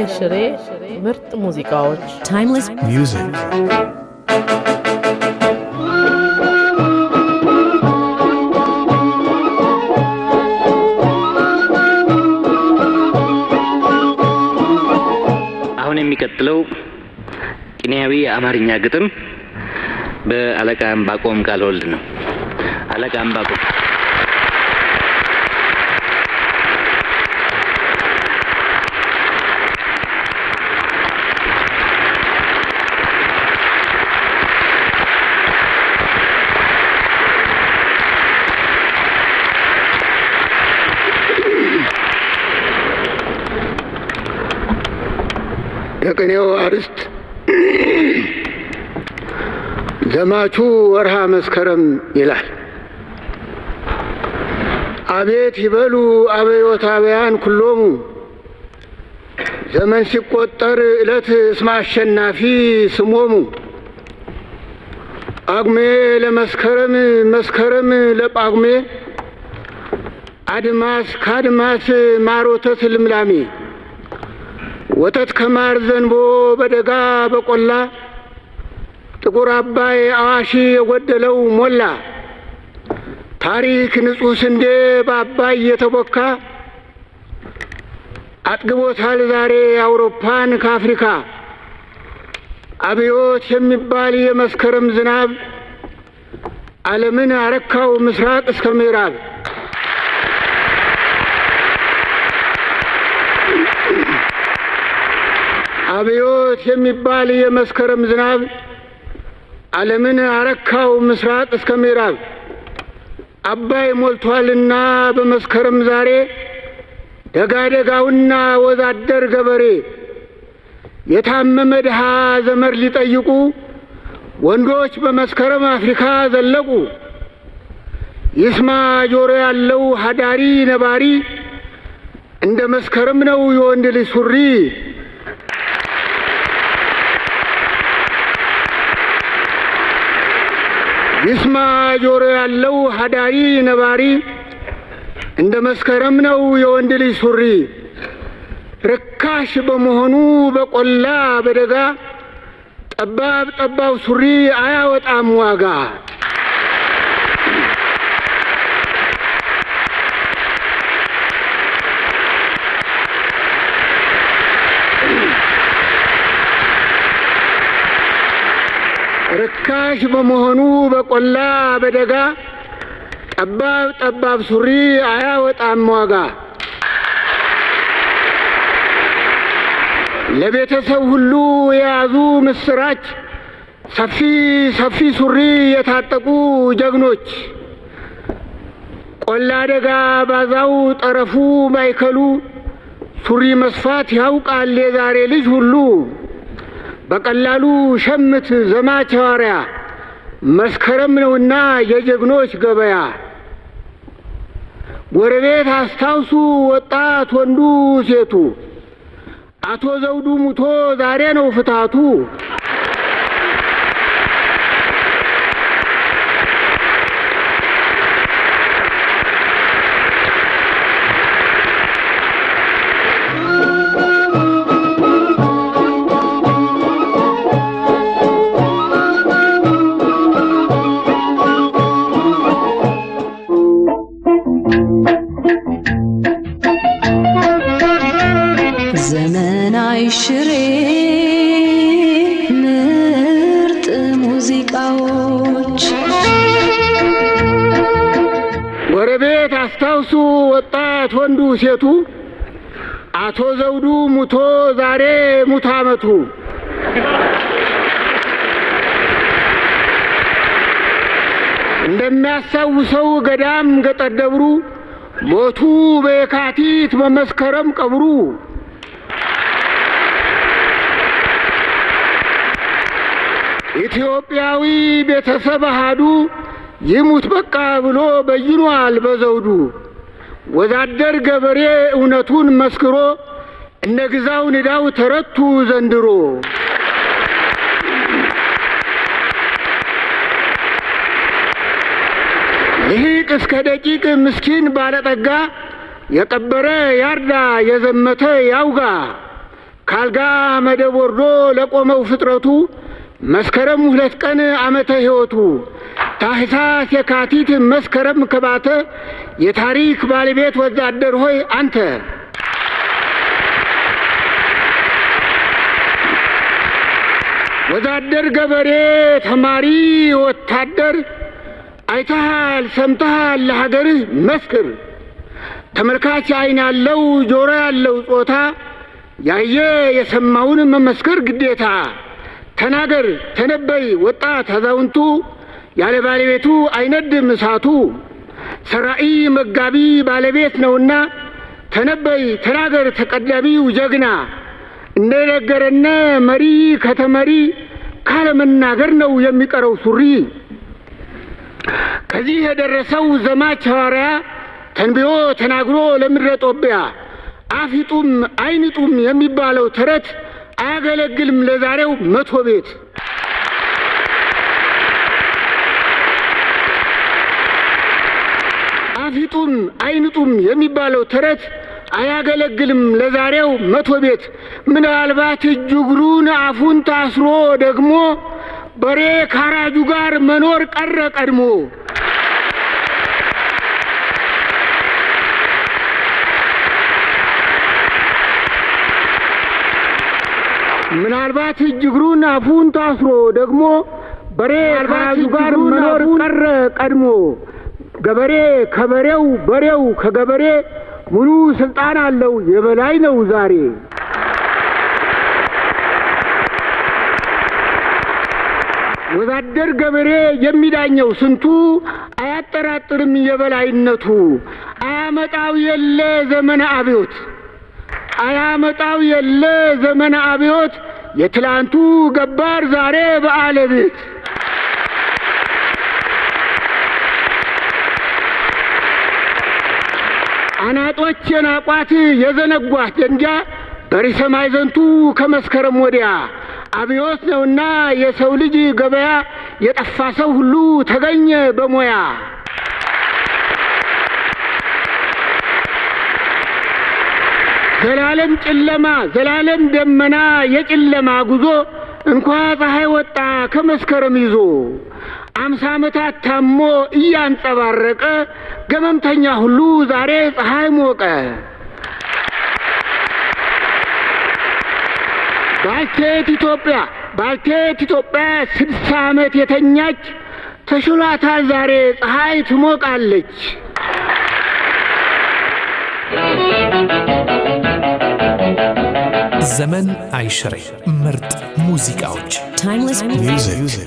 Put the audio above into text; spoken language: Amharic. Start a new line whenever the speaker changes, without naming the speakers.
አይሽሬ ምርጥ ሙዚቃዎች
timeless music
አሁን የሚቀጥለው ቅኔያዊ አማርኛ ግጥም በአለቃ አምባቆም ቃልወልድ ነው። አለቃ አምባቆም
የቅኔው አርዕስት ዘማቹ ወርሃ መስከረም ይላል። አቤት ይበሉ አብዮታውያን ኩሎሙ ዘመን ሲቆጠር ዕለት እስመ አሸናፊ ስሞሙ ጳጉሜ ለመስከረም መስከረም ለጳጉሜ አድማስ ካድማስ ማሮተት ልምላሜ ወተት ከማር ዘንቦ በደጋ በቆላ ጥቁር አባይ አዋሺ የጎደለው ሞላ ታሪክ ንጹህ ስንዴ በአባይ የተቦካ አጥግቦታል ዛሬ አውሮፓን ከአፍሪካ አብዮት የሚባል የመስከረም ዝናብ ዓለምን አረካው ምስራቅ እስከ ምዕራብ አብዮት የሚባል የመስከረም ዝናብ ዓለምን አረካው ምስራቅ እስከ ምዕራብ አባይ ሞልቷልና በመስከረም ዛሬ ደጋደጋውና ወዛደር ገበሬ የታመመ ድሃ ዘመድ ሊጠይቁ ወንዶች በመስከረም አፍሪካ ዘለቁ ይስማ ጆሮ ያለው ሀዳሪ ነባሪ እንደ መስከረም ነው የወንድ ልጅ ሱሪ ይስማ ጆሮ ያለው ሀዳሪ ነባሪ እንደ መስከረም ነው የወንድ ልጅ ሱሪ ርካሽ በመሆኑ በቆላ በደጋ ጠባብ ጠባብ ሱሪ አያወጣም ዋጋ ርካሽ በመሆኑ በቆላ በደጋ ጠባብ ጠባብ ሱሪ አያወጣም ዋጋ ለቤተሰብ ሁሉ የያዙ ምስራች ሰፊ ሰፊ ሱሪ የታጠቁ ጀግኖች ቆላ ደጋ ባዛው ጠረፉ ማይከሉ ሱሪ መስፋት ያውቃል የዛሬ ልጅ ሁሉ በቀላሉ ሸምት ዘማች ሐዋርያ መስከረም ነውና የጀግኖች ገበያ ጎረቤት አስታውሱ ወጣት ወንዱ ሴቱ አቶ ዘውዱ ሙቶ ዛሬ ነው ፍታቱ
ዘመን አይሽሬ ምርጥ ሙዚቃዎች
ጎረቤት አስታውሱ ወጣት ወንዱ ሴቱ አቶ ዘውዱ ሙቶ ዛሬ ሙት ዓመቱ እንደሚያሳውሰው ገዳም ገጠር ደብሩ ሞቱ በየካቲት በመስከረም ቀብሩ ኢትዮጵያዊ ቤተሰብ አሃዱ ይሙት በቃ ብሎ በይኗል በዘውዱ ወዛደር ገበሬ እውነቱን መስክሮ እነ ግዛው ንዳው ተረቱ ዘንድሮ ልሂቅ እስከ ደቂቅ ምስኪን ባለጠጋ የቀበረ ያርዳ የዘመተ ያውጋ ካልጋ መደብ ወርዶ ለቆመው ፍጥረቱ መስከረም 2 ቀን ዓመተ ሕይወቱ ታኅሳስ የካቲት መስከረም ከባተ የታሪክ ባለቤት ወዛደር ሆይ አንተ ወዛደር ገበሬ ተማሪ ወታደር አይተሃል ሰምተሃል ለሀገርህ መስክር ተመልካች አይን ያለው ጆሮ ያለው ጾታ ያየ የሰማውን መመስከር ግዴታ ተናገር ተነበይ ወጣት አዛውንቱ ያለ ባለቤቱ አይነድም እሳቱ ሰራኢ መጋቢ ባለቤት ነውና ተነበይ ተናገር ተቀዳሚው ጀግና እንደነገረነ መሪ ከተመሪ ካለመናገር ነው የሚቀረው ሱሪ ከዚህ የደረሰው ዘማች ሐዋርያ ተንብዮ ተናግሮ ለምድረ ጦቢያ አፊጡም አይንጡም የሚባለው ተረት አያገለግልም ለዛሬው 100 ቤት አፊጡም አይንጡም የሚባለው ተረት አያገለግልም ለዛሬው 100 ቤት ምናልባት እጅግሩን አፉን ታስሮ ደግሞ በሬ ካራጁ ጋር መኖር ቀረ ቀድሞ ምናልባት እጅግሩን አፉን ታስሮ ደግሞ በሬ ካራጁ ጋር መኖር ቀረ ቀድሞ ገበሬ ከበሬው በሬው ከገበሬ ሙሉ ስልጣን አለው የበላይ ነው ዛሬ ወዛደር ገበሬ የሚዳኘው ስንቱ አያጠራጥርም የበላይነቱ አያመጣው የለ ዘመነ አብዮት አያመጣው የለ ዘመነ አብዮት የትላንቱ ገባር ዛሬ በአለቤት አናጦች የናቋት የዘነጓት ደንጃ በሪሰ ማዕዘንቱ ከመስከረም ወዲያ አብዮት ነውና የሰው ልጅ ገበያ የጠፋ ሰው ሁሉ ተገኘ በሞያ ዘላለም ጨለማ ዘላለም ደመና የጨለማ ጉዞ እንኳን ፀሐይ ወጣ ከመስከረም ይዞ 50 ዓመታት ታሞ እያንጸባረቀ ገመምተኛ ሁሉ ዛሬ ፀሐይ ሞቀ ባልቴት ኢትዮጵያ 60 ዓመት የተኛች ተሽሏታል ዛሬ ፀሐይ ትሞቃለች
ዘመን አይሽሬ ምርጥ ሙዚቃዎች timeless music